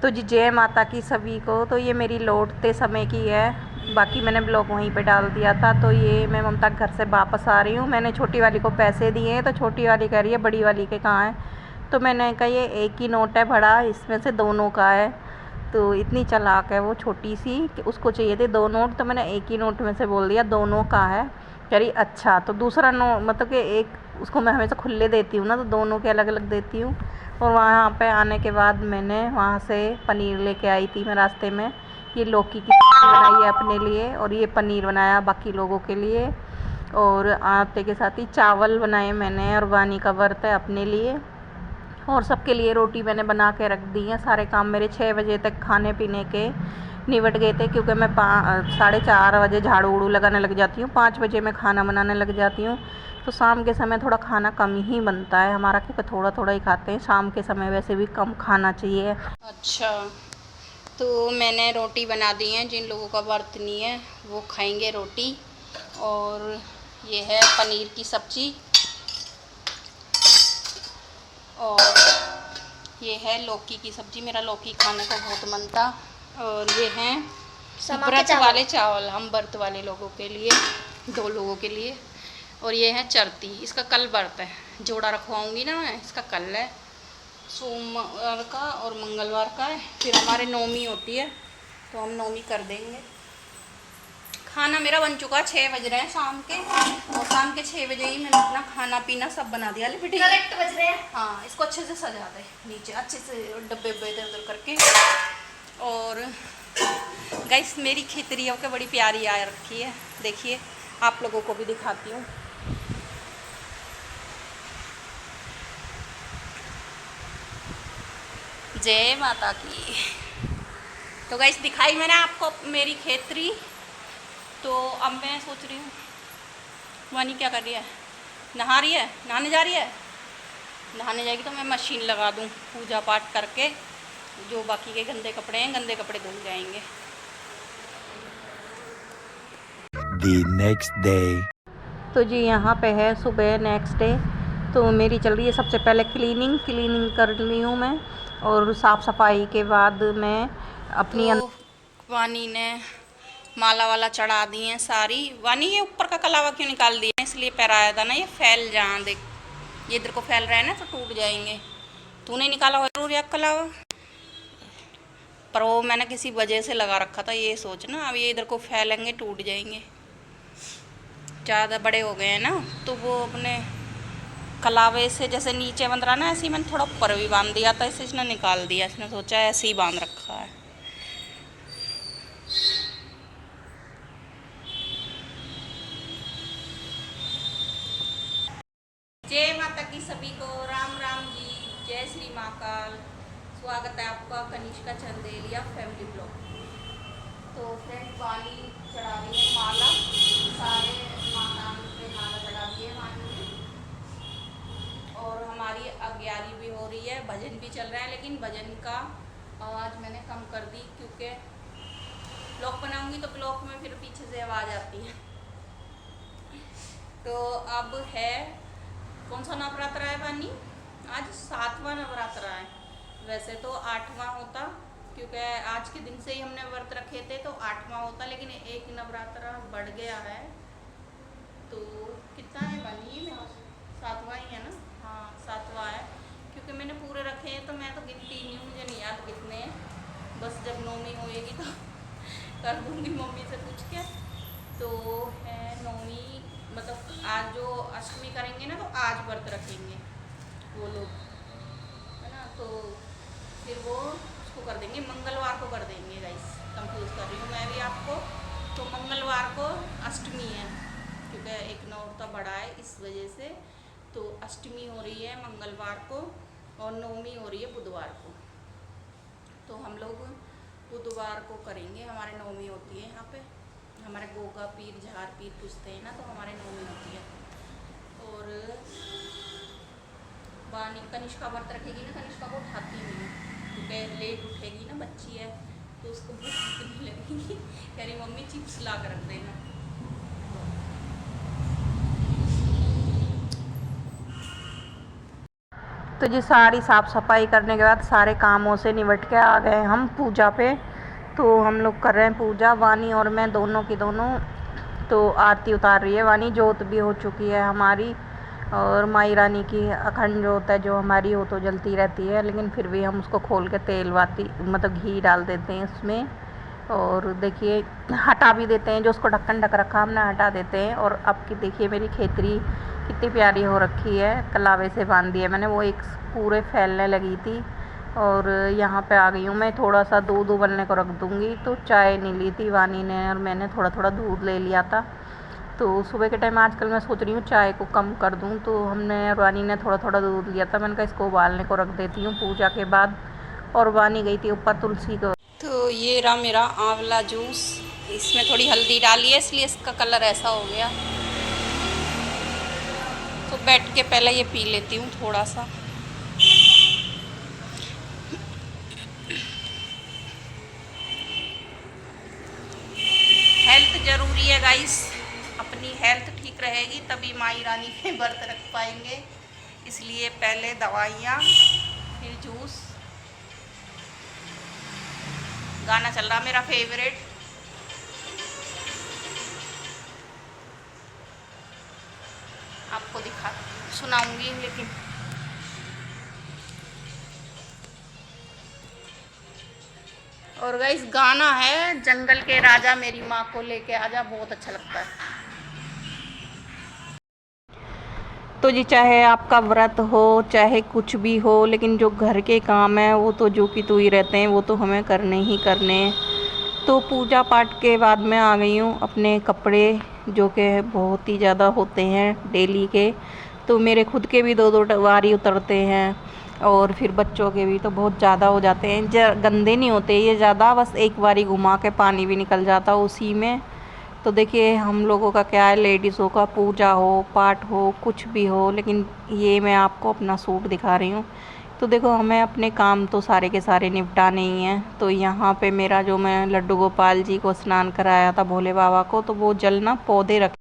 तो जी जय माता की सभी को। तो ये मेरी लौटते समय की है, बाकी मैंने ब्लॉग वहीं पे डाल दिया था। तो ये मैं ममता के घर से वापस आ रही हूँ। मैंने छोटी वाली को पैसे दिए हैं, तो छोटी वाली कह रही है बड़ी वाली के कहाँ हैं। तो मैंने कहा ये एक ही नोट है बड़ा, इसमें से दोनों का है। तो इतनी चालाक है वो छोटी सी कि उसको चाहिए थे 2 नोट, तो मैंने एक ही नोट में से बोल दिया दोनों का है। कह रही अच्छा। तो दूसरा नोट मतलब कि एक उसको मैं हमेशा खुले देती हूँ ना, तो दोनों के अलग अलग देती हूँ। और वहाँ पे आने के बाद मैंने वहाँ से पनीर लेके आई थी मैं रास्ते में। ये लौकी की सब्ज़ी बनाई है अपने लिए, और ये पनीर बनाया बाकी लोगों के लिए। और आटे के साथ ही चावल बनाए मैंने, और वानी का व्रत है अपने लिए। और सबके लिए रोटी मैंने बना के रख दी है। सारे काम मेरे 6 बजे तक खाने पीने के निबट गए थे, क्योंकि मैं 4:30 बजे झाड़ू उड़ू लगाने लग जाती हूँ, 5 बजे मैं खाना बनाने लग जाती हूँ। तो शाम के समय थोड़ा खाना कम ही बनता है हमारा, क्योंकि थोड़ा थोड़ा ही खाते हैं शाम के समय, वैसे भी कम खाना चाहिए। अच्छा, तो मैंने रोटी बना दी है। जिन लोगों का व्रत नहीं है वो खाएंगे रोटी। और ये है पनीर की सब्ज़ी, और ये है लौकी की सब्ज़ी। मेरा लौकी खाने को बहुत मन था। और ये हैं व्रत वाले चावल, हम व्रत वाले लोगों के लिए, 2 लोगों के लिए। और ये है चरती, इसका कल व्रत है, जोड़ा रखवाऊंगी ना मैं, इसका कल है। सोमवार का और मंगलवार का है। फिर हमारे नौमी होती है, तो हम नौमी कर देंगे। खाना मेरा बन चुका है, 6 बज रहे हैं शाम के। और शाम के 6 बजे ही मैंने अपना खाना पीना सब बना दिया। ले बेटी करेक्ट बज रहे हैं। हाँ, इसको अच्छे से सजा दे नीचे, अच्छे से डब्बे इधर उधर करके। और गाइस मेरी खितरियों के बड़ी प्यारी आ रखी है, देखिए आप लोगों को भी दिखाती हूँ। जय माता की। तो गाइस दिखाई मैंने आपको मेरी खेतरी। तो अब मैं सोच रही हूँ वानी क्या कर रही है, नहा रही है, नहाने जा रही है। नहाने जाएगी तो मैं मशीन लगा दूँ, पूजा पाठ करके जो बाकी के गंदे कपड़े हैं, गंदे कपड़े धुल जाएंगे। The next day. तो जी यहाँ पे है सुबह नेक्स्ट डे। तो मेरी चल रही है सबसे पहले क्लीनिंग कर रही हूँ मैं। और साफ़ सफाई के बाद मैं अपनी तो वानी ने माला वाला चढ़ा दी है सारी। वानी ये ऊपर का कलावा क्यों निकाल दिया, इसलिए पैराया था ना, ये फैल जहाँ देख, ये इधर को फैल रहा है ना, तो टूट जाएंगे। तूने निकाला हो जरूर या कलावा, पर वो मैंने किसी वजह से लगा रखा था, ये सोचना। अब ये इधर को फैलेंगे, टूट जाएंगे, ज़्यादा बड़े हो गए हैं ना। तो वो अपने कलावे से जैसे नीचे बंध रहा ना, ऐसे ही मैंने थोड़ा ऊपर भी बांध दिया था, इसे इसने निकाल दिया। इसने सोचा ऐसे ही बांध रखा है। जय माता की सभी को, राम राम जी, जय श्री महाकाल। स्वागत है आपका कनिष्का चंदेलिया फैमिली ब्लॉग। तो फ्रेंड वाली चढ़ा रही है माला, सारे माता पे माला चढ़ा दी है वानी ने। और हमारी अग्यारी भी हो रही है, भजन भी चल रहा है, लेकिन भजन का आवाज़ मैंने कम कर दी, क्योंकि ब्लॉग बनाऊंगी तो ब्लॉग में फिर पीछे से आवाज़ आती है। तो अब है कौन सा नवरात्र है वानी, आज 7वां नवरात्र है। वैसे तो 8वां होता, क्योंकि आज के दिन से ही हमने व्रत रखे थे, तो 8वां होता, लेकिन एक नवरात्र बढ़ गया है। तो कितना है वानी में, 7वां ही है ना। हाँ 7वां है, क्योंकि मैंने पूरे रखे हैं, तो मैं तो गिनती नहीं हूँ, मुझे नहीं याद कितने हैं। बस जब नौमी होएगी तो कर दूँगी मम्मी से पूछ के। तो है नौमी, मतलब आज जो अष्टमी करेंगे ना, तो आज व्रत रखेंगे वो लोग, है ना। तो फिर वो उसको कर देंगे, मंगलवार को कर देंगे। गाइस कंफ्यूज कर रही हूँ मैं भी आपको। तो मंगलवार को अष्टमी है, क्योंकि एक नौरता बड़ा है इस वजह से। तो अष्टमी हो रही है मंगलवार को, और नौमी हो रही है बुधवार को। तो हम लोग बुधवार को करेंगे, हमारे नौमी होती है यहाँ पे। हमारे गोगा पीर झार पीर पूछते हैं ना, तो हमारे नौमी होती है। और वानी कनिष्का व्रत रखेगी ना, कनिष्का को उठाती नहीं है, क्योंकि लेट उठेगी ना, बच्ची है, तो उसको भूख नहीं लगेगी। कह रही मम्मी चिप्स ला कर रख देना। तो जी सारी साफ़ सफाई करने के बाद सारे कामों से निपट के आ गए हम पूजा पे। तो हम लोग कर रहे हैं पूजा, वानी और मैं दोनों की दोनों। तो आरती उतार रही है वानी, जोत भी हो चुकी है हमारी। और माई रानी की अखंड जोत है जो हमारी, वो तो जलती रहती है, लेकिन फिर भी हम उसको खोल के तेल वाती मतलब घी डाल देते हैं उसमें। और देखिए हटा भी देते हैं, जो उसको ढक्कन ढक रखा हमने हटा देते हैं। और अब की देखिए मेरी खेतरी कितनी प्यारी हो रखी है, कलावे से बांध दी है मैंने, वो एक पूरे फैलने लगी थी। और यहाँ पे आ गई हूँ मैं, थोड़ा सा दूध उबलने को रख दूँगी। तो चाय नहीं ली थी वानी ने और मैंने थोड़ा थोड़ा दूध ले लिया था। तो सुबह के टाइम आजकल मैं सोच रही हूँ चाय को कम कर दूँ, तो हमने वानी ने थोड़ा थोड़ा दूध लिया था। मैंने कहा इसको उबालने को रख देती हूँ पूजा के बाद। और वानी गई थी ऊपर तुलसी को। तो ये रहा मेरा आंवला जूस, इसमें थोड़ी हल्दी डाली है इसलिए इसका कलर ऐसा हो गया। तो बैठ के पहले ये पी लेती हूँ थोड़ा सा। हेल्थ ज़रूरी है गाइस, अपनी हेल्थ ठीक रहेगी तभी माई रानी पे व्रत रख पाएंगे। इसलिए पहले दवाइयाँ फिर जूस। गाना चल रहा मेरा फेवरेट, आपको दिखा सुनाऊंगी लेकिन। और गाइस गाना है जंगल के राजा मेरी माँ को लेके आजा, बहुत अच्छा लगता है। तो जी चाहे आपका व्रत हो चाहे कुछ भी हो, लेकिन जो घर के काम है वो तो जो कि तू ही रहते हैं, वो तो हमें करने ही करने हैं। तो पूजा पाठ के बाद मैं आ गई हूँ अपने कपड़े, जो कि बहुत ही ज़्यादा होते हैं डेली के। तो मेरे खुद के भी दो दो बारी उतरते हैं और फिर बच्चों के भी तो बहुत ज़्यादा हो जाते हैं। गंदे नहीं होते ये ज़्यादा, बस एक बारी घुमा के पानी भी निकल जाता उसी में। तो देखिए हम लोगों का क्या है, लेडीज़ों का पूजा हो पाठ हो कुछ भी हो, लेकिन ये मैं आपको अपना सूट दिखा रही हूँ। तो देखो हमें अपने काम तो सारे के सारे निपटाने ही हैं। तो यहाँ पे मेरा जो मैं लड्डू गोपाल जी को स्नान कराया था भोले बाबा को, तो वो जल ना पौधे रखे